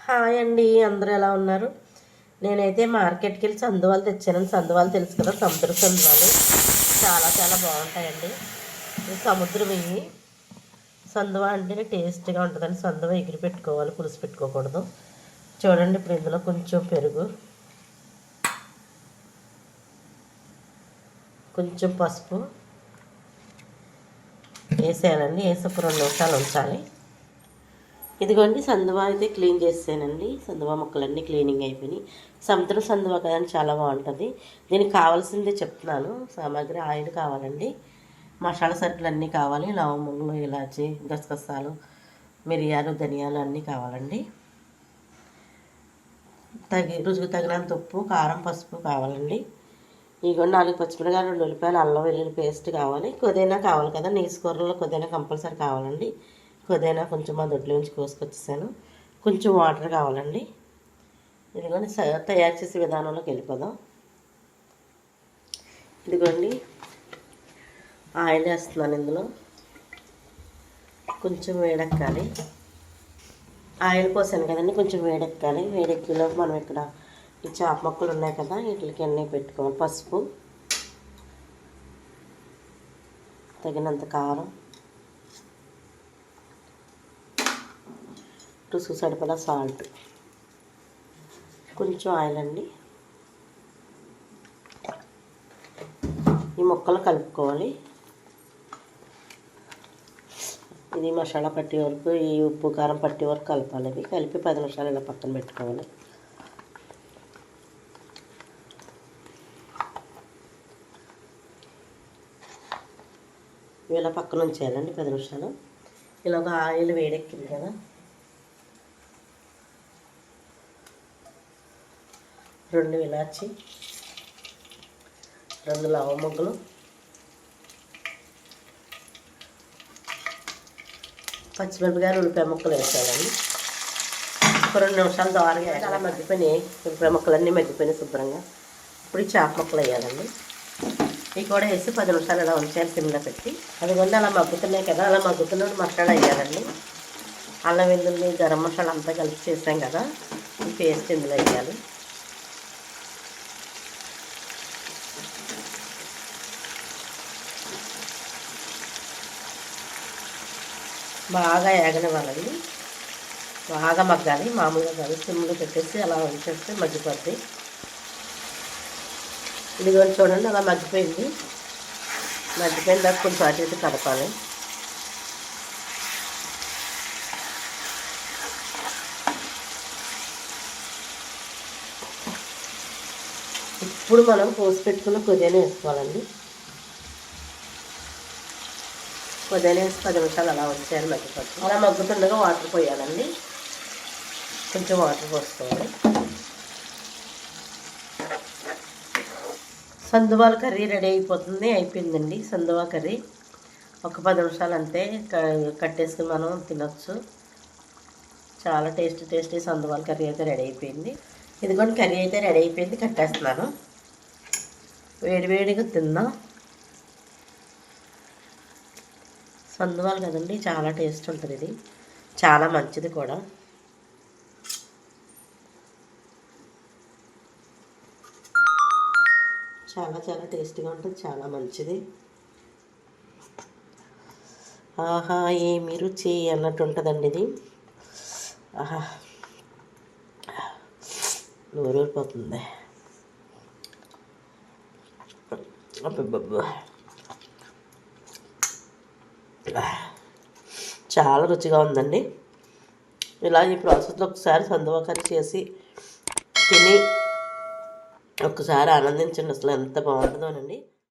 Hi అండి, అందరూ ఎలా ఉన్నారు? నేనైతే మార్కెట్కి వెళ్ళి సందువాలు తెచ్చాను. సందువాలు తెలుసు కదా, సముద్ర సందువాలు చాలా చాలా బాగుంటాయండి. ఇది సముద్రం ఇవి. సందువ అంటేనే టేస్ట్గా ఉంటుందని సందువ ఎగిరి పెట్టుకోవాలి, పులుసు పెట్టుకోకూడదు. చూడండి, ఇప్పుడు ఇందులో కొంచెం పెరుగు, కొంచెం పసుపు వేసేయాలండి. వేసి ఒక 2 నిమిషాలు ఉంచాలి. ఇదిగోండి, సందువ అయితే క్లీన్ చేసానండి. సందువ ముక్కలన్నీ క్లీనింగ్ అయిపోయినాయి. సముద్రం సందువ కదండి, చాలా బాగుంటుంది. దీనికి కావాల్సిందే చెప్తున్నాను. సామాగ్రి ఆయిల్ కావాలండి, మసాలా సరుకులు అన్నీ కావాలి, లవంగములు, ఇలాచి, గసగసాలు, మిరియాలు, ధనియాలు అన్నీ కావాలండి. రుచికి తగినంత ఉప్పు, కారం, పసుపు కావాలండి. ఇదిగోండి 4 పచ్చిమిరపకాయలు, 2 ఉల్లిపాయలు, అల్లం వెల్లుల్లి పేస్ట్ కావాలి. కొద్దిగా కావాలి కదా, నీసు కూరలో కొద్దిగా కంపల్సరీ కావాలండి. కొద్దిగా కొంచెం మా దొడ్లో నుంచి కోసుకొచ్చేసాను. కొంచెం వాటర్ కావాలండి. ఇదిగోండి, తయారు చేసే విధానంలోకి వెళ్ళిపోదాం. ఇదిగోండి, ఆయిల్ వేస్తున్నాను. ఇందులో కొంచెం వేడెక్కాలి. ఆయిల్ పోసాను కదండి, కొంచెం వేడెక్కాలి. వేడెక్కిలోకి మనం ఇక్కడ ఈ చేప ముక్కలు ఉన్నాయి కదా, వీటికి అన్నీ పెట్టుకోవాలి. పసుపు, తగినంత కారం, రుచికి సరిపడా సాల్ట్, కొంచెం ఆయిల్ అండి. ఈ ముక్కలు కలుపుకోవాలి. ఇది మసాలా పట్టే వరకు, ఈ ఉప్పు కారం పట్టే వరకు కలపాలి. ఇవి కలిపి 10 నిమిషాలు ఇలా పక్కన పెట్టుకోవాలి. ఇలా పక్కన ఉంచేయాలండి 10 నిమిషాలు. ఇలా ఒక ఆయిల్ వేడెక్కింది కదా, 2 ఇలాచి, 2 లవంగములు, పచ్చిమిరపకాయలు, ఉల్లిపాయ ముక్కలు వేసాలండి. ఒక 2 నిమిషాలు దోరగా చాలా మగ్గిపోయినాయి. ఉల్లిపాయ ముక్కలన్నీ మగ్గిపోయినాయి శుభ్రంగా. ఇప్పుడు ఈ చేప ముక్కలు వేయాలండి. ఇవి కూడా వేసి 10 నిమిషాలు ఇలా ఉంచాలి సిమ్లో పెట్టి. అదిగోండి, అలా మగ్గుతున్నాయి కదా, అలా మగ్గుతున్నప్పుడు మసాలా వేయాలండి. అల్లం వెల్లుల్లి, గరం మసాలా అంతా కలిపి చేసాం కదా, ఈ పేస్ట్ ఇందులో వేయాలి. బాగా ఏగనివ్వాలండి, బాగా మగ్గాలి. మామూలుగా కాదు, సిమ్లో పెట్టేసి అలా ఉంచేస్తే మగ్గిపోద్ది. ఇది కూడా చూడండి, అలా మగ్గిపోయింది. మగ్గిపోయిన దాకా కొంచెం అటు ఇటు కలపాలి. ఇప్పుడు మనం పోసి పెట్టుకున్న కొద్దిగానే వేసుకోవాలండి. కొద్దిగా వేసి 10 నిమిషాలు అలా వచ్చేయాలి మగ్గిపోతుంది. అలా మగ్గుతుండగా వాటర్ పోయాలండి. కొంచెం వాటర్ పోసుకోవాలి. సందువాల కర్రీ రెడీ అయిపోయిందండి. సందువా కర్రీ ఒక 10 నిమిషాలు అంతే కట్టేసుకుని మనం తినొచ్చు. చాలా టేస్టీ సందువాల కర్రీ అయితే రెడీ అయిపోయింది. ఇదిగోండి, కర్రీ అయితే రెడీ అయిపోయింది. కట్టేస్తున్నాను. వేడివేడిగా తిందాం. సందువాలు కదండి, చాలా టేస్ట్ ఉంటుంది. ఇది చాలా మంచిది కూడా. చాలా చాలా టేస్టీగా ఉంటుంది, చాలా మంచిది. ఆహా, ఏమి రుచి అన్నట్టు ఉంటుందండి ఇది. ఆహా, నోరూరిపోతుంది. చాలా రుచిగా ఉందండి. ఇలా ఈ ప్రాసెస్లో ఒకసారి సందువా కర్రీ చేసి తిని ఒక్కసారి ఆనందించండి. అసలు ఎంత బాగుంటుందోనండి.